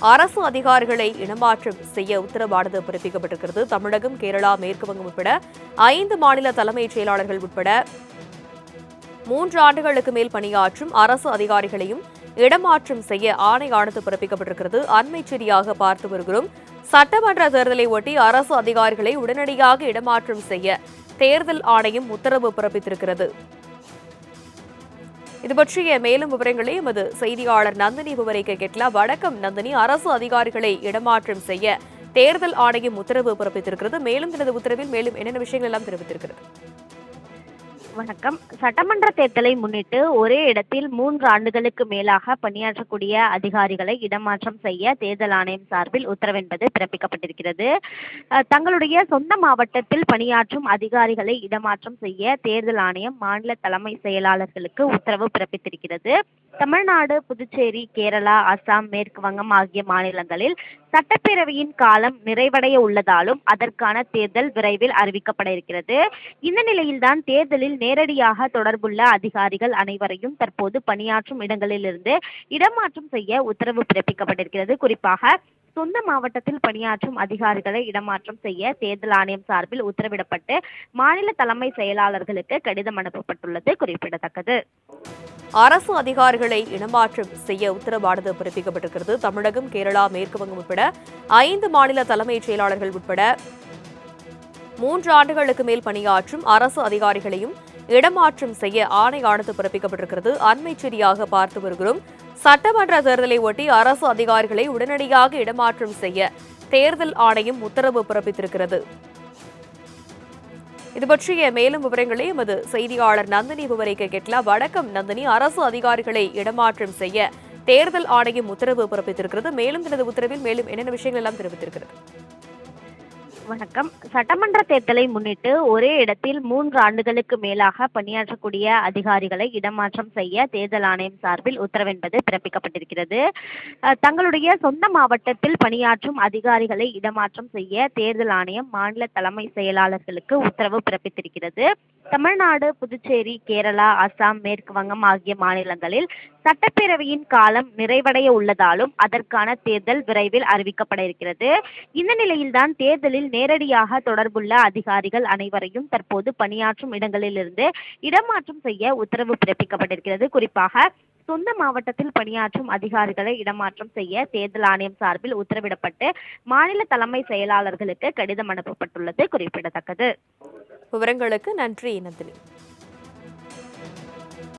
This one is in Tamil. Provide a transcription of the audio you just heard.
அரசு அதிகாரிகளை இடமாற்றம் செய்ய உத்தரவானது பிறப்பிக்கப்பட்டிருக்கிறது. தமிழகம், கேரளா, மேற்குவங்கம் உட்பட 5 மாநில தலைமைச் செயலாளர்கள் உட்பட 3 ஆண்டுகளுக்கு மேல் பணியாற்றும் அரசு அதிகாரிகளையும் இடமாற்றம் செய்ய ஆணையானது பிறப்பிக்கப்பட்டிருக்கிறது. அண்மை செய்தியாக பார்த்து வருகிறோம். சட்டமன்ற தேர்தலை ஒட்டி அரசு அதிகாரிகளை உடனடியாக இடமாற்றம் செய்ய தேர்தல் ஆணையம் உத்தரவு பிறப்பித்திருக்கிறது. இது பற்றிய மேலும் விவரங்களை எமது செய்தியாளர் நந்தினி விவரிக்க கேட்கலாம். வணக்கம் நந்தினி. அரசு அதிகாரிகளை இடமாற்றம் செய்ய தேர்தல் ஆணையம் உத்தரவு பிறப்பித்திருக்கிறது. மேலும் தனது உத்தரவில் மேலும் என்னென்ன விஷயங்கள் எல்லாம் தெரிவித்திருக்கிறது? வணக்கம். சட்டமன்ற தேர்தலை முன்னிட்டு ஒரே இடத்தில் 3 ஆண்டுகளுக்கு மேலாக பணியாற்றக்கூடிய அதிகாரிகளை இடமாற்றம் செய்ய தேர்தல் ஆணையம் சார்பில் உத்தரவு என்பது பிறப்பிக்கப்பட்டிருக்கிறது. தங்களுடைய சொந்த மாவட்டத்தில் பணியாற்றும் அதிகாரிகளை இடமாற்றம் செய்ய தேர்தல் ஆணையம் மாநில தலைமை செயலாளர்களுக்கு உத்தரவு பிறப்பித்திருக்கிறது. தமிழ்நாடு, புதுச்சேரி, கேரளா, அசாம், மேற்கு வங்கம் ஆகிய மாநிலங்களில் சட்டப்பேரவையின் காலம் நிறைவடைய உள்ளதாலும் அதற்கான தேர்தல் விரைவில் அறிவிக்கப்பட இருக்கிறது. இந்த நிலையில்தான் தேர்தலில் நேரடியாக தொடர்புள்ள அதிகாரிகள் அனைவரையும் தற்போது பணியாற்றும் இடங்களிலிருந்து இடமாற்றம் செய்ய உத்தரவு பிறப்பிக்கப்பட்டிருக்கிறது. குறிப்பாக சொந்த மாவட்டத்தில் பணியாற்றும் அதிகாரிகளை இடமாற்றம் செய்ய தேர்தல் ஆணையம் சார்பில் உத்தரவிடப்பட்டு மாநில தலைமை செயலாளர்களுக்கு கடிதம் அனுப்பப்பட்டுள்ளது குறிப்பிடத்தக்கது. அரசு அதிகாரிகளை இடமாற்றம் செய்ய உத்தரவானது பிறப்பிக்கப்பட்டிருக்கிறது. தமிழகம், கேரளா, மேற்குவங்கம் உட்பட 5 மாநில தலைமைச் செயலாளர்கள் உட்பட 3 ஆண்டுகளுக்கு மேல் பணியாற்றும் அரசு அதிகாரிகளையும் இடமாற்றம் செய்ய ஆணையானது பிறப்பிக்கப்பட்டிருக்கிறது. அண்மை செய்தியாக பார்த்து வருகிறோம். சட்டமன்ற தேர்தலை ஒட்டி அரசு அதிகாரிகளை உடனடியாக இடமாற்றம் செய்ய தேர்தல் ஆணையம் உத்தரவு பிறப்பித்திருக்கிறது. இது பற்றிய மேலும் விவரங்களை எமது செய்தியாளர் நந்தினி விவரிக்க கேட்கலாம். வணக்கம் நந்தினி. அரசு அதிகாரிகளை இடமாற்றம் செய்ய தேர்தல் ஆணையம் உத்தரவு பிறப்பித்திருக்கிறது. மேலும் தனது உத்தரவில் மேலும் என்னென்ன விஷயங்கள் எல்லாம் தெரிவித்திருக்கிறது? வணக்கம். சட்டமன்ற தேர்தலை முன்னிட்டு ஒரே இடத்தில் 3 ஆண்டுகளுக்கு மேலாக பணியாற்றக்கூடிய அதிகாரிகளை இடமாற்றம் செய்ய தேர்தல் ஆணையம் சார்பில் உத்தரவு என்பது பிறப்பிக்கப்பட்டிருக்கிறது. தங்களுடைய சொந்த மாவட்டத்தில் பணியாற்றும் அதிகாரிகளை இடமாற்றம் செய்ய தேர்தல் ஆணையம் மாநில தலைமை செயலாளர்களுக்கு உத்தரவு பிறப்பித்திருக்கிறது. தமிழ்நாடு, புதுச்சேரி, கேரளா, அசாம், மேற்கு வங்கம் ஆகிய மாநிலங்களில் சட்டப்பேரவையின் காலம் நிறைவடைய உள்ளதாலும் அதற்கான தேர்தல் விரைவில் அறிவிக்கப்பட இருக்கிறது. இந்த நிலையில்தான் தேர்தலில் நேரடியாக தொடர்புள்ள அதிகாரிகள் அனைவரையும் தற்போது பணியாற்றும் இடங்களிலிருந்து இடமாற்றம் செய்ய உத்தரவு பிறப்பிக்கப்பட்டிருக்கிறது. குறிப்பாக சொந்த மாவட்டத்தில் பணியாற்றும் அதிகாரிகளை இடமாற்றம் செய்ய தேர்தல் ஆணையம் சார்பில் உத்தரவிடப்பட்டு மாநில தலைமை செயலாளர்களுக்கு கடிதம் அனுப்பப்பட்டுள்ளது குறிப்பிடத்தக்கது. விவரங்களுக்கு நன்றி நந்தினி.